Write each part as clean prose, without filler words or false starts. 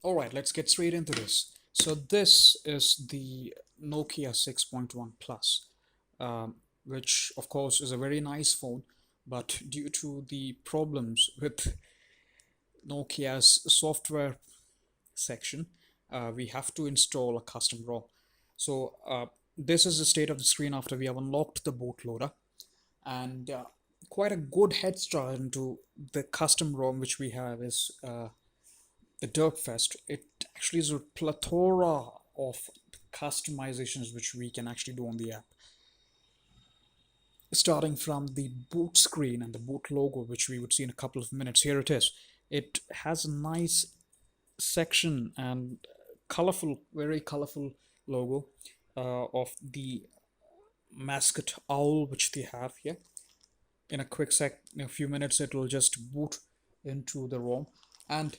All right, let's get straight into this. So this is the Nokia 6.1 Plus, which of course is a very nice phone, but due to the problems with Nokia's software section, we have to install a custom ROM. So this is the state of the screen after we have unlocked the bootloader, and quite a good head start into the custom ROM which we have is the Derpfest. It actually is a plethora of customizations which we can actually do on the app. Starting from the boot screen and the boot logo, which we would see in a couple of minutes. Here it is. It has a nice section and colorful, very colorful logo of the mascot owl which they have here. In a few minutes, it will just boot into the ROM, and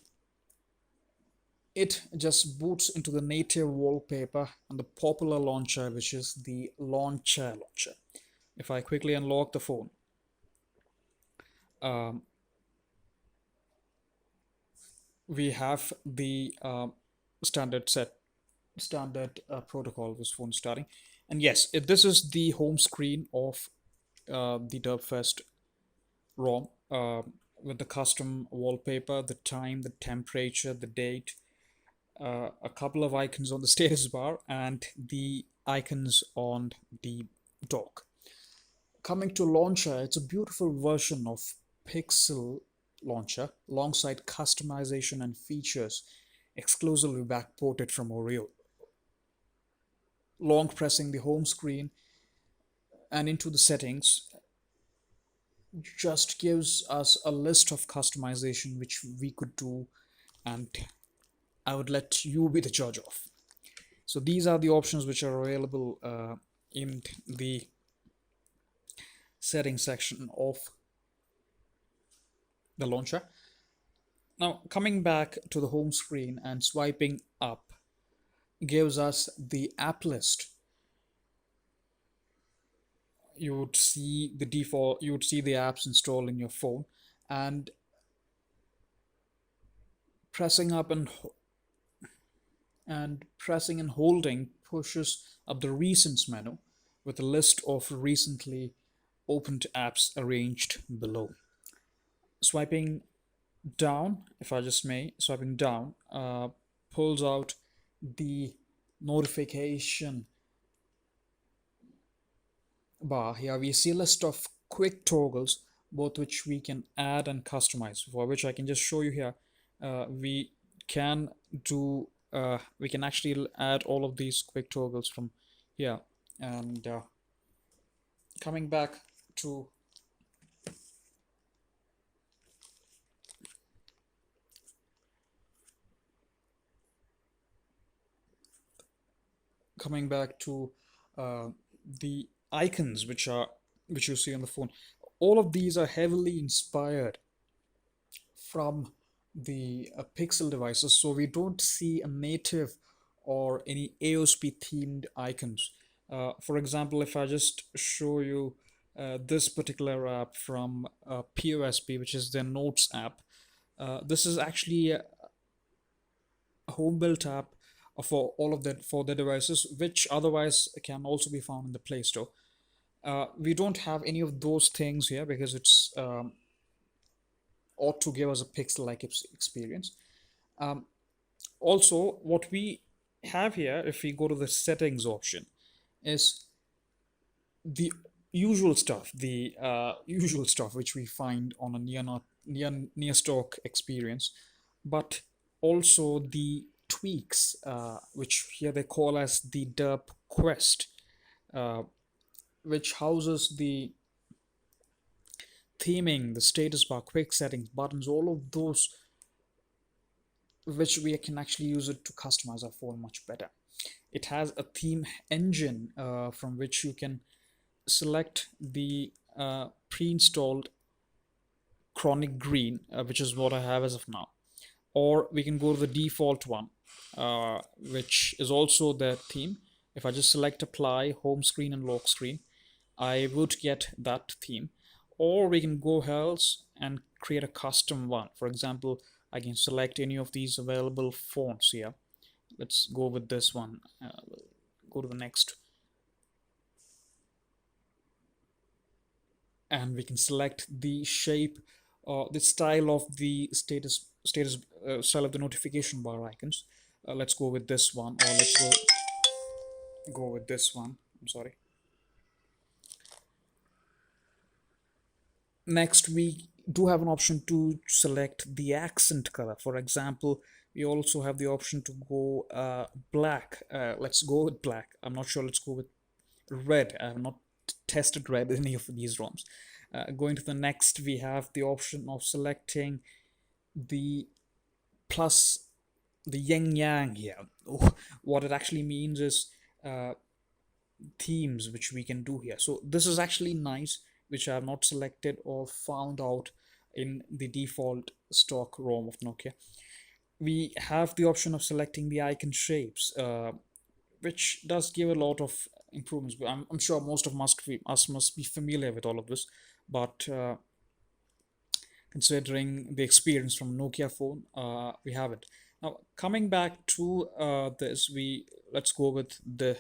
it just boots into the native wallpaper and the popular launcher, which is the launcher. If I quickly unlock the phone, um, we have the standard protocol of this phone starting. And yes, this is the home screen of the Derpfest ROM with the custom wallpaper, the time, the temperature, the date, a couple of icons on the status bar, and the icons on the dock. Coming to launcher, it's a beautiful version of Pixel launcher alongside customization and features exclusively backported from Oreo. Long pressing the home screen and into the settings just gives us a list of customization which we could do, and I would let you be the judge of. So these are the options which are available in the settings section of the launcher. Now, coming back to the home screen and swiping up gives us the app list. You would see the default, you would see the apps installed in your phone, and pressing up and pressing and holding pushes up the recents menu with a list of recently opened apps arranged below. Swiping down, if I just may, swiping down pulls out the notification bar. Here we see a list of quick toggles, both which we can add and customize, for which I can just show you here. We can do we can actually add all of these quick toggles from here. And coming back to coming back to the icons which you see on the phone, all of these are heavily inspired from the Pixel devices, so we don't see a native or any AOSP themed icons. For example, if I just show you this particular app from POSP, which is their Notes app, this is actually a home built app for all of that for the devices, which otherwise can also be found in the Play Store. We don't have any of those things here because it's ought to give us a pixel-like experience. Also, what we have here, if we go to the settings option, is the usual stuff which we find on a near stock experience, but also the tweaks, which here they call as the Derp Quest, which houses the theming, the status bar, quick settings, buttons, all of those, which we can actually use it to customize our phone much better. It has a theme engine from which you can select the pre-installed chronic green, which is what I have as of now, or we can go to the default one, which is also the theme. If I just select apply, home screen and lock screen, I would get that theme. Or we can go else and create a custom one. For example, I can select any of these available fonts here. Let's go with this one. We'll go to the next, and we can select the shape or the style of the style of the notification bar icons. Let's go with this one, or let's go with this one. I'm sorry. Next, we do have an option to select the accent color. For example, we also have the option to go black. Let's go with black. I'm not sure. Let's go with red. I have not tested red in any of these ROMs. Going to the next, we have the option of selecting the plus, the yin yang here. What it actually means is uh, themes which we can do here. So this is actually nice, which I have not selected or found out in the default stock ROM of Nokia. We have the option of selecting the icon shapes, which does give a lot of improvements. But I'm sure most of us must be familiar with all of this, but considering the experience from Nokia phone, we have it. Now coming back to this, we let's go with the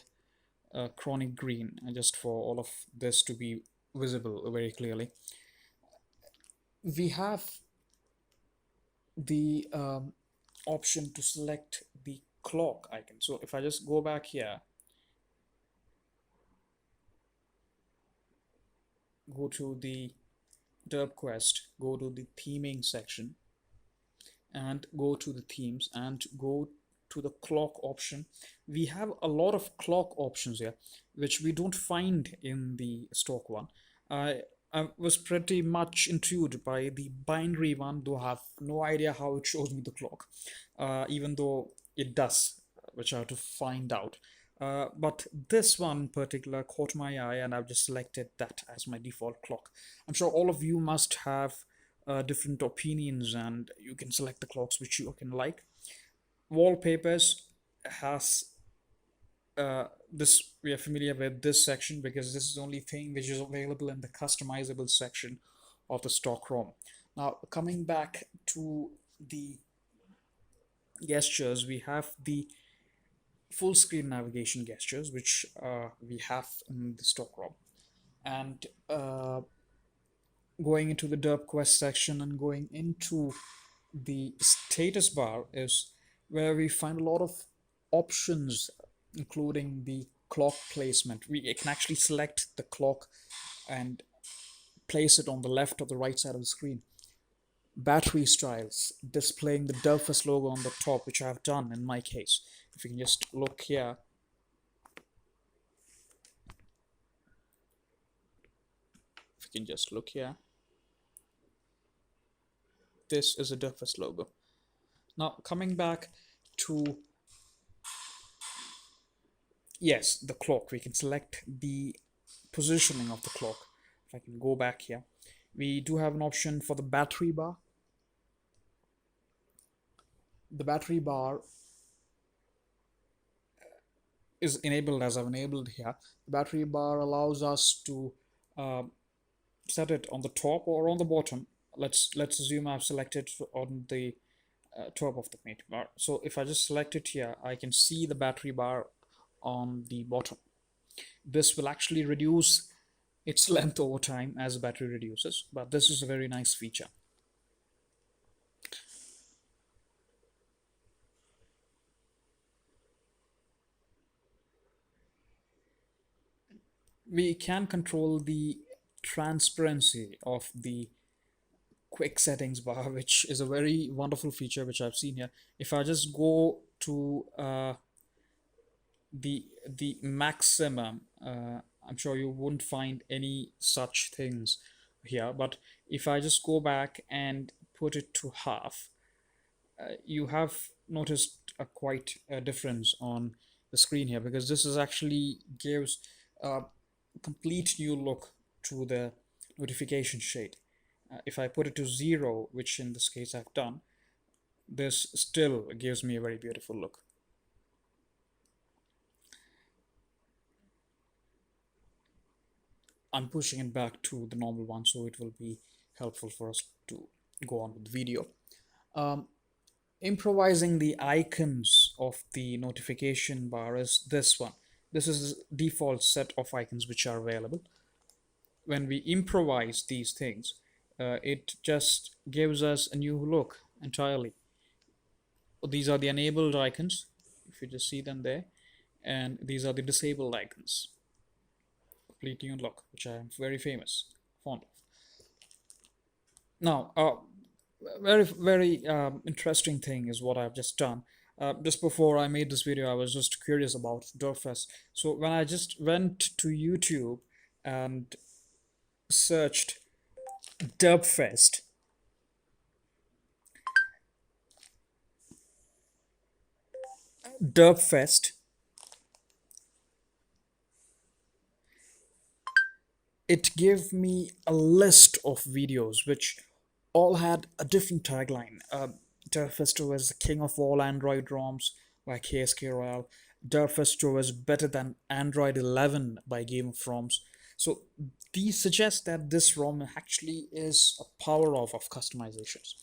chronic green, just for all of this to be visible very clearly. We have the option to select the clock icon. So if I just go back here, go to the Derpfest, go to the theming section, and go to the themes and go to the clock option. We have a lot of clock options here which we don't find in the stock one. I was pretty much intrigued by the binary one, though I have no idea how it shows me the clock, even though it does, which I have to find out. But this one in particular caught my eye, and I've just selected that as my default clock. I'm sure all of you must have different opinions, and you can select the clocks which you can like. Wallpapers has this, we are familiar with this section because this is the only thing which is available in the customizable section of the stock ROM. Now coming back to the gestures, we have the full screen navigation gestures which we have in the stock ROM, and going into the derp quest section and going into the status bar is where we find a lot of options, including the clock placement. We can actually select the clock and place it on the left or the right side of the screen. Battery styles, displaying the Derpfest logo on the top, which I have done in my case. If you can just look here, this is a Derpfest logo. Now coming back to, yes, the clock, we can select the positioning of the clock. If I can go back here, we do have an option for the battery bar. The battery bar is enabled as I've enabled here. The battery bar allows us to uh, set it on the top or on the bottom. Let's assume I've selected on the top of the mate bar. So if I just select it here, I can see the battery bar on the bottom. This will actually reduce its length over time as the battery reduces, but this is a very nice feature. We can control the transparency of the quick settings bar, which is a very wonderful feature which I've seen here. If I just go to the maximum, I'm sure you wouldn't find any such things here, but if I just go back and put it to half, you have noticed a quite a difference on the screen here, because this is actually gives a complete new look to the notification shade. If I put it to 0, which in this case I've done, this still gives me a very beautiful look. I'm pushing it back to the normal one so it will be helpful for us to go on with the video. Improvising the icons of the notification bar is this one. This is the default set of icons which are available. When we improvise these things, it just gives us a new look entirely. These are the enabled icons, if you just see them there, and these are the disabled icons. Complete new look, which I am very famous, fond of. Now, very interesting thing is what I've just done. Just before I made this video, I was just curious about Derpfest. So when I just went to YouTube and searched Derpfest, Derpfest, it gave me a list of videos which all had a different tagline. Derpfest was the king of all Android ROMs by KSK Royale. Derpfest was better than Android 11 by Game of ROMs. So these suggest that this ROM actually is a power of customizations.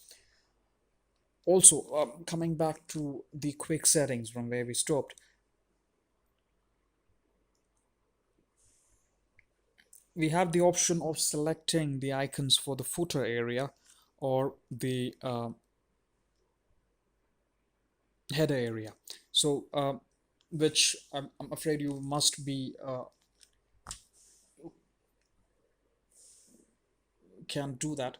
Also, coming back to the quick settings from where we stopped, we have the option of selecting the icons for the footer area or the header area. So, which I'm afraid you must be can do that.